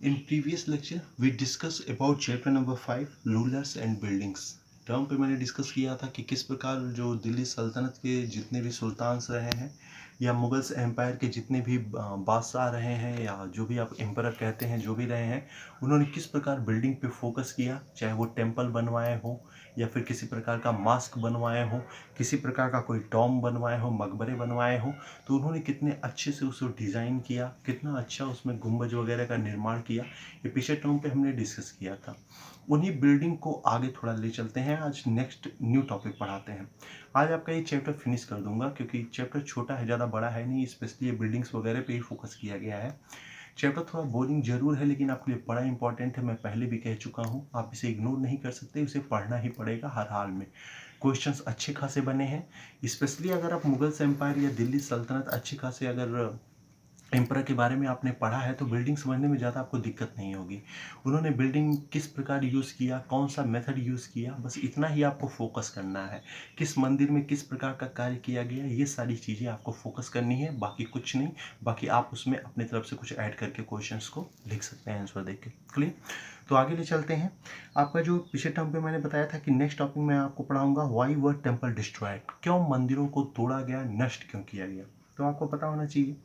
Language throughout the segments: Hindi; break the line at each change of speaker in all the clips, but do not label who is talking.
In previous lecture, we discussed about chapter number 5, rulers and buildings. Term पे मैंने डिस्कस किया था कि किस प्रकार जो दिल्ली सल्तनत के जितने भी सुल्तान्स रहे हैं या मुगल्स एम्पायर के जितने भी बादशाह रहे हैं या जो भी आप एम्परर कहते हैं जो भी रहे हैं, उन्होंने किस प्रकार बिल्डिंग पे फोकस किया, चाहे वो टेम्पल बनवाए हो या फिर किसी प्रकार का मास्क बनवाए हो, किसी प्रकार का कोई टॉम बनवाए हो, मकबरे बनवाए हो, तो उन्होंने कितने अच्छे से उसको डिज़ाइन किया, कितना अच्छा उसमें गुंबज वगैरह का निर्माण किया। ये पिछले टर्म पे हमने डिस्कस किया था। उन्हीं बिल्डिंग को आगे थोड़ा ले चलते हैं। आज नेक्स्ट न्यू टॉपिक पढ़ाते हैं। आज आपका ये चैप्टर फिनिश कर दूंगा क्योंकि चैप्टर छोटा है, ज़्यादा बड़ा है नहीं, स्पेशली ये बिल्डिंग्स वगैरह पे ही फोकस किया गया है। चैप्टर थोड़ा बोरिंग जरूर है लेकिन आपके लिए बड़ा इंपॉर्टेंट है। मैं पहले भी कह चुका हूँ, आप इसे इग्नोर नहीं कर सकते, इसे पढ़ना ही पड़ेगा हर हाल में। क्वेश्चंस अच्छे खासे बने हैं, स्पेशली अगर आप मुगल्स एम्पायर या दिल्ली सल्तनत अच्छे खासे अगर एम्परर के बारे में आपने पढ़ा है तो बिल्डिंग समझने में ज़्यादा आपको दिक्कत नहीं होगी। उन्होंने बिल्डिंग किस प्रकार यूज़ किया, कौन सा मेथड यूज़ किया, बस इतना ही आपको फोकस करना है। किस मंदिर में किस प्रकार का कार्य किया गया, ये सारी चीज़ें आपको फोकस करनी है, बाकी कुछ नहीं। बाकी आप उसमें अपनी तरफ से कुछ ऐड करके क्वेश्चंस को लिख सकते हैं आंसर देख के। क्लियर? तो आगे ले चलते हैं। आपका जो पिछले टर्म पे मैंने बताया था कि नेक्स्ट टॉपिक मैं आपको पढ़ाऊंगा व्हाई वर टेम्पल डिस्ट्रॉयड, क्यों मंदिरों को तोड़ा गया, नष्ट क्यों किया गया। तो आपको पता होना चाहिए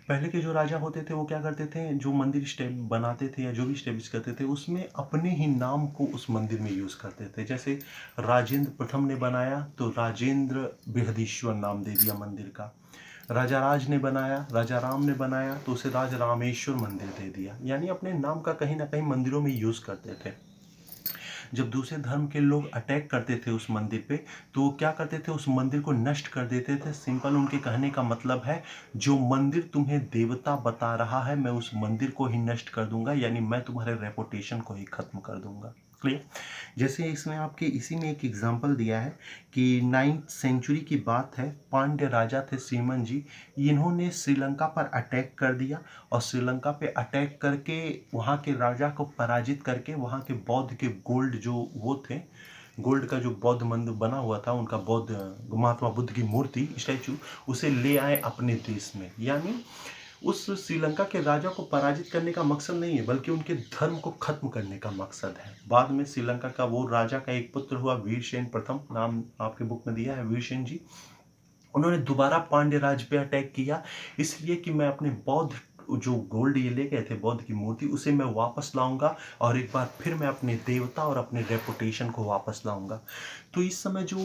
पहले के जो राजा होते थे वो क्या करते थे, जो मंदिर बनाते थे या जो भी स्टेब्लिश करते थे उसमें अपने ही नाम को उस मंदिर में यूज़ करते थे। जैसे राजेंद्र प्रथम ने बनाया तो राजेंद्र बृहदीश्वर नाम दे दिया मंदिर का। राजा राज ने बनाया, राजा राम ने बनाया तो उसे राज रामेश्वर मंदिर दे दिया। यानी अपने नाम का कहीं ना कहीं मंदिरों में यूज़ करते थे। जब दूसरे धर्म के लोग अटैक करते थे उस मंदिर पे तो वो क्या करते थे, उस मंदिर को नष्ट कर देते थे। सिंपल उनके कहने का मतलब है, जो मंदिर तुम्हें देवता बता रहा है मैं उस मंदिर को ही नष्ट कर दूंगा, यानी मैं तुम्हारे रेपुटेशन को ही खत्म कर दूंगा। क्लियर? जैसे इसमें आपके इसी में एक एग्जांपल दिया है कि 9th सेंचुरी की बात है, पांड्य राजा थे सीमन जी, इन्होंने श्रीलंका पर अटैक कर दिया और श्रीलंका पे अटैक करके वहाँ के राजा को पराजित करके वहाँ के बौद्ध के गोल्ड जो वो थे, गोल्ड का जो बौद्ध मंदिर बना हुआ था उनका, बौद्ध महात्मा बुद्ध की मूर्ति स्टैचू, उसे ले आए अपने देश में। यानी उस श्रीलंका के राजा को पराजित करने का मकसद नहीं है बल्कि उनके धर्म को खत्म करने का मकसद है। बाद में श्रीलंका का वो राजा का एक पुत्र हुआ वीरसेन प्रथम, नाम आपके बुक में दिया है वीरसेन जी। उन्होंने दोबारा पांड्य राज पे अटैक किया, इसलिए कि मैं अपने बौद्ध जो गोल्ड ये ले गए थे बौद्ध की मूर्ति उसे मैं वापस लाऊंगा और एक बार फिर मैं अपने देवता और अपने रेपुटेशन को वापस लाऊंगा। तो इस समय जो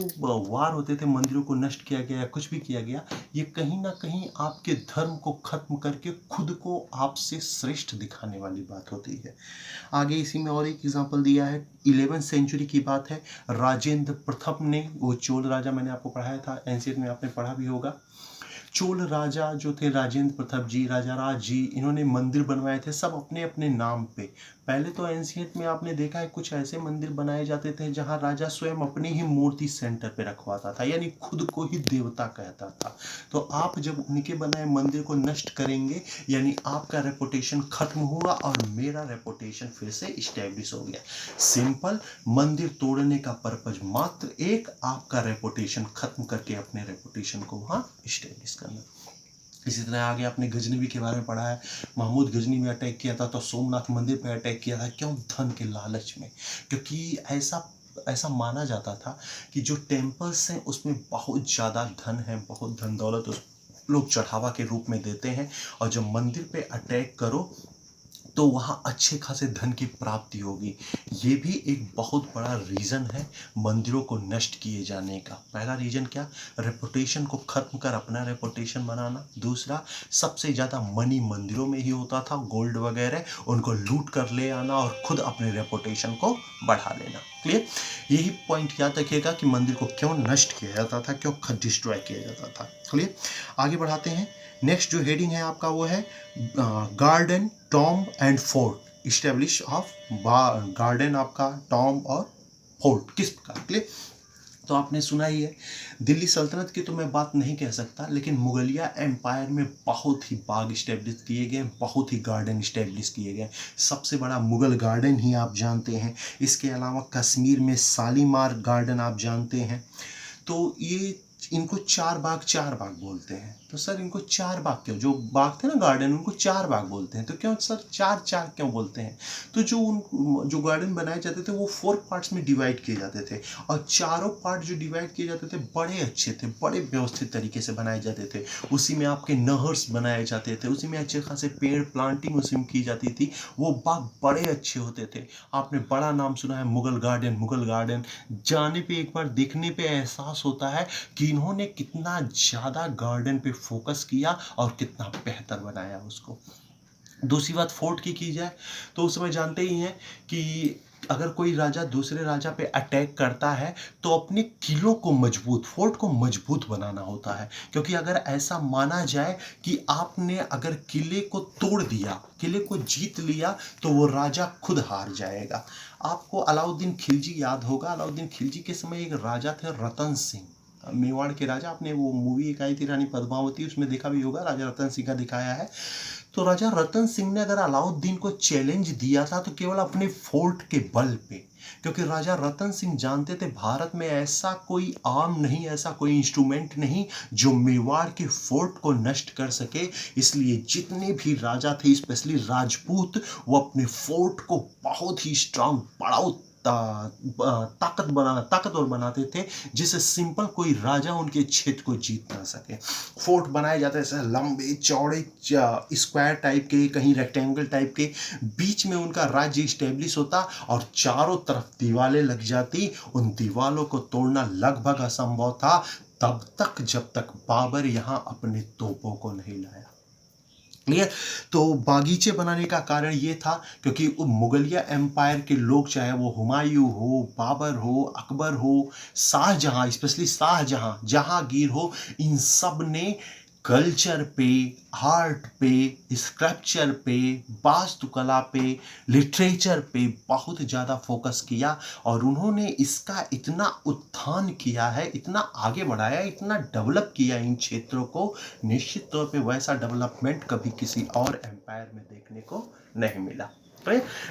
वार होते थे, मंदिरों को नष्ट किया गया या कुछ भी किया गया, ये कहीं ना कहीं आपके धर्म को खत्म करके खुद को आपसे श्रेष्ठ दिखाने वाली बात होती है। आगे इसी में और एक एग्जांपल दिया है, 11th सेंचुरी की बात है। राजेंद्र प्रथम ने, वो चोल राजा मैंने आपको पढ़ाया था, एनसीईआरटी में आपने पढ़ा भी होगा। चोल राजा जो थे राजेंद्र प्रताप जी, राजा राज जी, इन्होंने मंदिर बनवाए थे सब अपने अपने नाम पे। पहले तो एनसीईआरटी में आपने देखा है कुछ ऐसे मंदिर बनाए जाते थे जहां राजा स्वयं अपनी ही मूर्ति सेंटर पे रखवाता था, यानी खुद को ही देवता कहता था। तो आप जब उनके बनाए मंदिर को नष्ट करेंगे यानी आपका रेपुटेशन खत्म हुआ और मेरा रेपुटेशन फिर से स्टैब्लिश हो गया। सिंपल, मंदिर तोड़ने का पर्पज मात्र एक, आपका रेपुटेशन खत्म करके अपने रेपुटेशन को वहां स्टैब्लिश करना। इसी तरह आगे आपने गजनवी के बारे में पढ़ा है। महमूद गजनी में अटैक किया था तो सोमनाथ मंदिर पर अटैक किया था, क्यों? धन के लालच में। क्योंकि ऐसा माना जाता था कि जो टेम्पल्स हैं उसमें बहुत ज़्यादा धन है, बहुत धन दौलत उस लोग चढ़ावा के रूप में देते हैं, और जब मंदिर पे अटैक करो तो वहाँ अच्छे खासे धन की प्राप्ति होगी। ये भी एक बहुत बड़ा रीज़न है मंदिरों को नष्ट किए जाने का। पहला रीज़न क्या? रेपुटेशन को खत्म कर अपना रेपुटेशन बनाना। दूसरा, सबसे ज़्यादा मनी मंदिरों में ही होता था, गोल्ड वगैरह, उनको लूट कर ले आना और खुद अपने रेपुटेशन को बढ़ा लेना। क्लियर? यही पॉइंट याद रखिएगा कि मंदिर को क्यों नष्ट किया जाता था, क्यों डिस्ट्रॉय किया जाता था। क्लियर? आगे बढ़ाते हैं। नेक्स्ट जो हेडिंग है आपका वो है garden, Tom and fort, establish of garden आपका, टॉम और फोर्ट किस प्रकार। क्लियर? तो आपने सुना ही है, दिल्ली सल्तनत की तो मैं बात नहीं कह सकता, लेकिन मुगलिया एम्पायर में बहुत ही बाग इस्टेब्लिश किए गए, बहुत ही गार्डन इस्टेब्लिश किए गए। सबसे बड़ा मुगल गार्डन ही आप जानते हैं। इसके अलावा कश्मीर में शालीमार गार्डन आप जानते हैं। तो ये इनको चार बाग बोलते हैं। तो सर इनको 4 बाग क्यों, जो बाग थे ना गार्डन, उनको 4 बाग बोलते हैं, तो क्यों सर 4-4 क्यों बोलते हैं? तो जो गार्डन बनाए जाते थे वो 4 पार्ट्स में डिवाइड किए जाते थे, और चारों पार्ट जो डिवाइड किए जाते थे बड़े अच्छे थे, बड़े व्यवस्थित तरीके से बनाए जाते थे। उसी में आपके नहर्स बनाए जाते थे, उसी में अच्छे खासे पेड़ प्लांटिंग उसी में की जाती थी। वो बाग बड़े अच्छे होते थे। आपने बड़ा नाम सुना है मुगल गार्डन, मुगल गार्डन जाने पे, एक बार देखने पे एहसास होता है कि इन्होंने कितना ज़्यादा गार्डन पे फोकस किया और कितना बेहतर बनाया उसको। दूसरी बात फोर्ट की जाए, तो उस समय जानते ही हैं कि अगर कोई राजा दूसरे राजा पे अटैक करता है तो अपने किलों को मजबूत, फोर्ट को मजबूत बनाना होता है, क्योंकि अगर ऐसा माना जाए कि आपने अगर किले को तोड़ दिया, किले को जीत लिया, तो वो राजा खुद हार जाएगा। आपको अलाउद्दीन खिलजी याद होगा। अलाउद्दीन खिलजी के समय एक राजा थे रतन सिंह, मेवाड़ के राजा। आपने वो मूवी एक आई थी रानी पद्मावती, उसमें देखा भी होगा, राजा रतन सिंह का दिखाया है। तो राजा रतन सिंह ने अगर अलाउद्दीन को चैलेंज दिया था तो केवल अपने फोर्ट के बल पे, क्योंकि राजा रतन सिंह जानते थे भारत में ऐसा कोई आर्म नहीं, ऐसा कोई इंस्ट्रूमेंट नहीं जो मेवाड़ के फोर्ट को नष्ट कर सके। इसलिए जितने भी राजा थे, स्पेशली राजपूत, वो अपने फोर्ट को बहुत ही स्ट्रांग, बड़ा ताकतवर बनाते थे, जिससे सिंपल कोई राजा उनके क्षेत्र को जीत ना सके। फोर्ट बनाए जाते ऐसे लंबे चौड़े स्क्वायर टाइप के, कहीं रेक्टेंगल टाइप के, बीच में उनका राज्य स्टेब्लिश होता और चारों तरफ दीवारें लग जाती। उन दीवारों को तोड़ना लगभग असंभव था, तब तक जब तक बाबर यहाँ अपने तोपों को नहीं लाया। क्लियर? तो बागीचे बनाने का कारण ये था क्योंकि मुगलिया एम्पायर के लोग, चाहे वो हुमायूं हो, बाबर हो, अकबर हो, शाहजहां, स्पेशली शाहजहां, जहांगीर हो, इन सब ने कल्चर पे, आर्ट पे, स्क्रप्चर पे, वास्तुकला पे, लिटरेचर पे बहुत ज़्यादा फोकस किया, और उन्होंने इसका इतना उत्थान किया है, इतना आगे बढ़ाया, इतना डेवलप किया इन क्षेत्रों को, निश्चित तौर पे वैसा डेवलपमेंट कभी किसी और एम्पायर में देखने को नहीं मिला।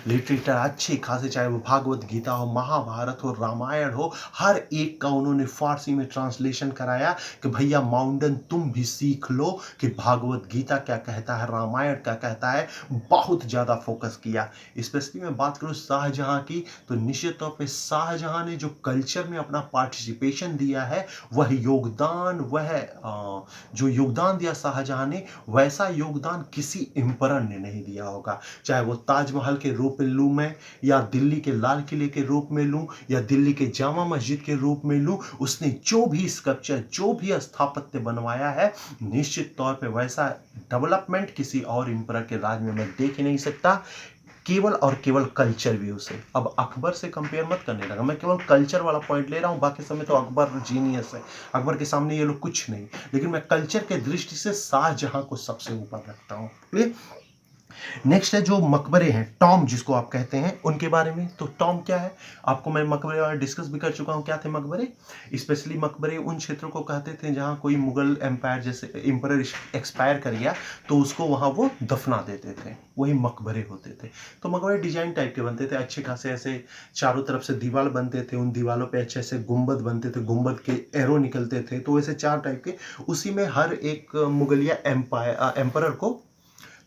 लिटरेचर अच्छे खासे, चाहे वो भागवत गीता हो, महाभारत हो, रामायण हो, हर एक का उन्होंने फारसी में ट्रांसलेशन कराया कि भैया माउंडन तुम भी सीख लो कि भागवत गीता क्या कहता है, रामायण क्या कहता है। बहुत ज़्यादा फोकस किया। स्पेशली मैं बात करूँ शाहजहां की, तो निश्चित तौर पे शाहजहां ने जो कल्चर में अपना पार्टिसिपेशन दिया है, वह योगदान, जो योगदान दिया शाहजहां ने, वैसा योगदान किसी एम्परर ने नहीं दिया होगा। चाहे वो ताजमहल के रूप में लूँ मैं, या दिल्ली के लाल किले के रूप में लूँ, या दिल्ली के जामा मस्जिद के रूप में लूँ, उसने जो भी स्कल्पचर, जो भी स्थापत्य बनवाया है, निश्चित तौर पे वैसा डेवलपमेंट किसी और एम्परर के राज में मैं देख ही नहीं सकता। केवल और केवल कल्चर व्यू से। अब अकबर से कंपेयर मत करने लगा, मैं केवल कल्चर वाला पॉइंट ले रहा हूँ, बाकी समय तो अकबर जीनियस है, अकबर के सामने ये लोग कुछ नहीं, लेकिन मैं कल्चर के दृष्टि से शाहजहां को सबसे ऊपर रखता हूँ। नेक्स्ट है जो मकबरे हैं, टॉम जिसको आप कहते हैं, उनके बारे में। तो टॉम क्या है, आपको मैं मकबरे वाला डिस्कस भी कर चुका हूँ, क्या थे मकबरे। स्पेशली मकबरे उन क्षेत्रों को कहते थे जहाँ कोई मुगल एम्पायर, जैसे एम्परर एक्सपायर कर गया तो उसको वहाँ वो दफना देते थे, वही मकबरे होते थे। तो मकबरे डिजाइन टाइप के बनते थे, अच्छे खासे ऐसे चारों तरफ से दीवार बनते थे, उन दीवारों पे अच्छे से गुंबद बनते थे, गुंबद के एरो निकलते थे, तो वैसे 4 टाइप के, उसी में हर एक मुगलिया एम्परर को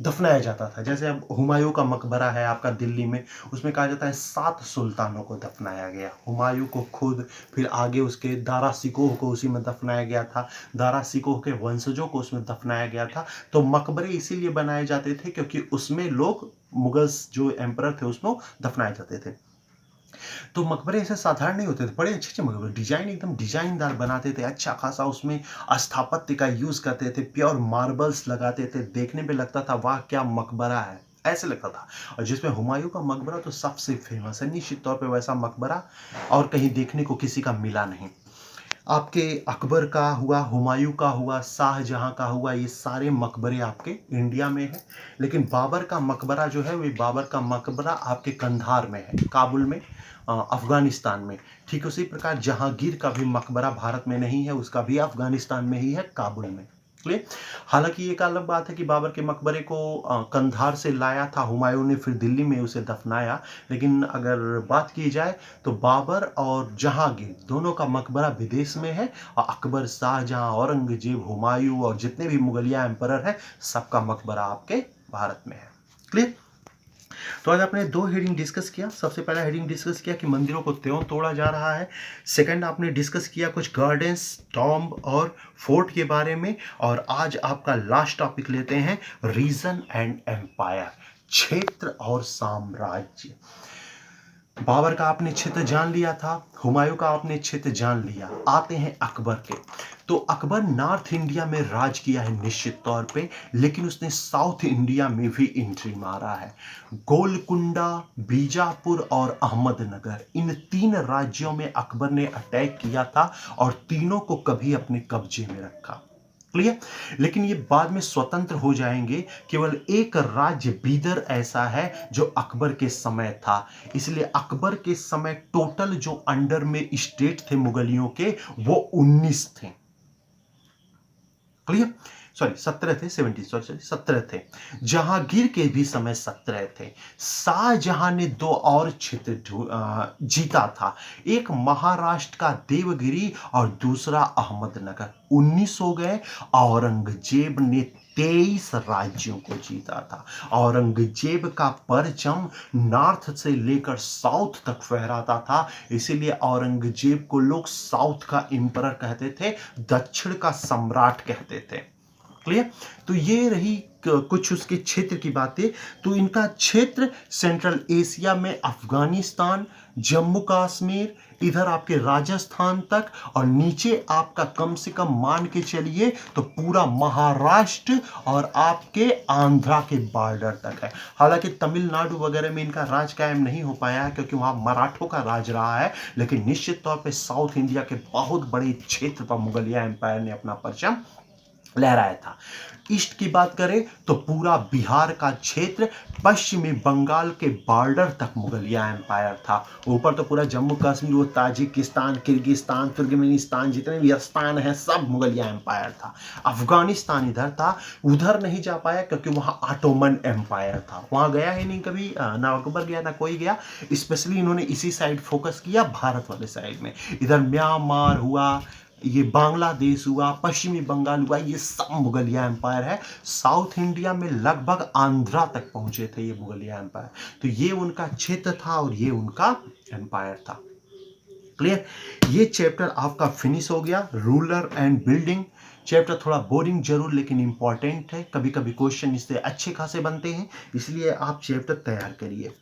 दफनाया जाता था। जैसे अब हुमायूं का मकबरा है आपका दिल्ली में, उसमें कहा जाता है 7 सुल्तानों को दफनाया गया, हुमायूं को खुद, फिर आगे उसके दारा सिकोह को उसी में दफनाया गया था, दारा सिकोह के वंशजों को उसमें दफनाया गया था। तो मकबरे इसीलिए बनाए जाते थे क्योंकि उसमें लोग, मुगल्स जो एम्परर थे उसमें दफनाए जाते थे। तो मकबरे ऐसे साधारण नहीं होते थे, बड़े अच्छे अच्छे मकबरे, डिजाइन एकदम डिजाइनदार बनाते थे, अच्छा खासा उसमें स्थापत्य का यूज करते थे, प्योर मार्बल्स लगाते थे, देखने पे लगता था वाह क्या मकबरा है, ऐसे लगता था। और जिसमें हुमायूं का मकबरा तो सबसे फेमस है, निश्चित तौर पे वैसा मकबरा और कहीं देखने को किसी का मिला नहीं। आपके अकबर का हुआ, हुमायूं का हुआ, शाहजहां का हुआ, ये सारे मकबरे आपके इंडिया में है। लेकिन बाबर का मकबरा जो है, वो बाबर का मकबरा आपके कंधार में है, काबुल में, अफगानिस्तान में। ठीक उसी प्रकार जहांगीर का भी मकबरा भारत में नहीं है, उसका भी अफगानिस्तान में ही है, काबुल में। क्लियर। हालांकि एक अलग बात है कि बाबर के मकबरे को कंधार से लाया था हुमायूं ने, फिर दिल्ली में उसे दफनाया। लेकिन अगर बात की जाए तो बाबर और जहांगीर दोनों का मकबरा विदेश में है, और अकबर, शाहजहां, औरंगजेब, हुमायूं और जितने भी मुगलिया एम्परर हैं सबका मकबरा आपके भारत में है। क्लियर। तो आज आपने दो हेडिंग डिस्कस किया। सबसे पहला हेडिंग डिस्कस किया कि मंदिरों को त्यों तोड़ा जा रहा है। सेकंड आपने डिस्कस किया कुछ गार्डन्स, टॉम्ब और फोर्ट के बारे में। और आज आपका लास्ट टॉपिक लेते हैं रीजन एंड एम्पायर, क्षेत्र और साम्राज्य। बाबर का आपने क्षेत्र जान लिया था, हुमायूं का आपने क्षेत्र जान लिया। आते हैं अकबर के। तो अकबर नॉर्थ इंडिया में राज किया है निश्चित तौर पे, लेकिन उसने साउथ इंडिया में भी एंट्री मारा है। गोलकुंडा, बीजापुर और अहमदनगर, इन 3 राज्यों में अकबर ने अटैक किया था और तीनों को कभी अपने कब्जे में रखा। क्लियर। लेकिन ये बाद में स्वतंत्र हो जाएंगे। केवल एक राज्य बीदर ऐसा है जो अकबर के समय था। इसलिए अकबर के समय टोटल जो अंडर में स्टेट थे मुगलियों के वो 19 थे। क्लियर। सॉरी 17 थे, 17 सॉरी 17 थे। जहांगीर के भी समय 17 थे। शाहजहां ने 2 और क्षेत्र जीता था, एक महाराष्ट्र का देवगिरी और दूसरा अहमदनगर, 19 हो गए। औरंगजेब ने 23 राज्यों को जीता था। औरंगजेब का परचम नॉर्थ से लेकर साउथ तक फहराता था, इसीलिए औरंगजेब को लोग साउथ का एम्परर कहते थे, दक्षिण का सम्राट कहते थे। क्लियर। तो ये रही कुछ उसके क्षेत्र की बातें। तो इनका क्षेत्र सेंट्रल एशिया में अफगानिस्तान, जम्मू कश्मीर, इधर आपके राजस्थान तक, और नीचे आपका कम से कम मान के चलिए तो पूरा महाराष्ट्र और आपके आंध्रा के बॉर्डर तक है। हालांकि तमिलनाडु वगैरह में इनका राज कायम नहीं हो पाया है क्योंकि वहां मराठों का राज रहा है, लेकिन निश्चित तौर पे साउथ इंडिया के बहुत बड़े क्षेत्र पर मुगलिया एम्पायर ने अपना परचम लहराया था। ईस्ट की बात करें तो पूरा बिहार का क्षेत्र, पश्चिमी बंगाल के बॉर्डर तक मुगलिया एम्पायर था। ऊपर तो पूरा जम्मू कश्मीर, वो ताजिकिस्तान, किर्गिस्तान, तुर्कमेनिस्तान, जितने भी स्थान हैं सब मुगलिया एम्पायर था। अफगानिस्तान इधर था, उधर नहीं जा पाया क्योंकि वहां ऑटोमन एम्पायर था। वहां गया ही नहीं कभी, ना अकबर गया ना कोई गया। स्पेशली इन्होंने इसी साइड फोकस किया, भारत वाले साइड में। इधर म्यांमार हुआ, ये बांग्लादेश हुआ, पश्चिमी बंगाल हुआ, ये सब मुगलिया एम्पायर है। साउथ इंडिया में लगभग आंध्रा तक पहुंचे थे ये मुगलिया एम्पायर। तो ये उनका क्षेत्र था और ये उनका एम्पायर था। क्लियर। ये चैप्टर आपका फिनिश हो गया, रूलर एंड बिल्डिंग। चैप्टर थोड़ा बोरिंग जरूर लेकिन इंपॉर्टेंट है। कभी कभी क्वेश्चन इससे अच्छे खासे बनते हैं, इसलिए आप चैप्टर तैयार करिए।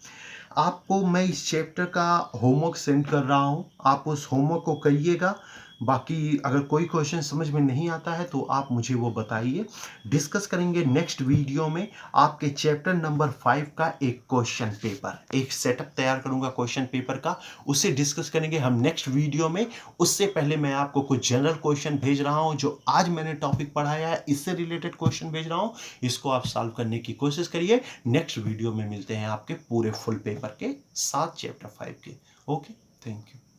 आपको मैं इस चैप्टर का होमवर्क सेंड कर रहा हूं, आप उस होमवर्क को करिएगा। बाकी अगर कोई क्वेश्चन समझ में नहीं आता है तो आप मुझे वो बताइए। डिस्कस करेंगे नेक्स्ट वीडियो में आपके चैप्टर नंबर 5 का एक क्वेश्चन पेपर, एक सेटअप तैयार करूंगा क्वेश्चन पेपर का, उससे डिस्कस करेंगे हम नेक्स्ट वीडियो में। उससे पहले मैं आपको कुछ जनरल क्वेश्चन भेज रहा हूं, जो आज मैंने टॉपिक पढ़ाया है इससे रिलेटेड क्वेश्चन भेज रहा हूं, इसको आप सॉल्व करने की कोशिश करिए। नेक्स्ट वीडियो में मिलते हैं आपके पूरे फुल पेपर के साथ, चैप्टर 5 के। Okay, thank you.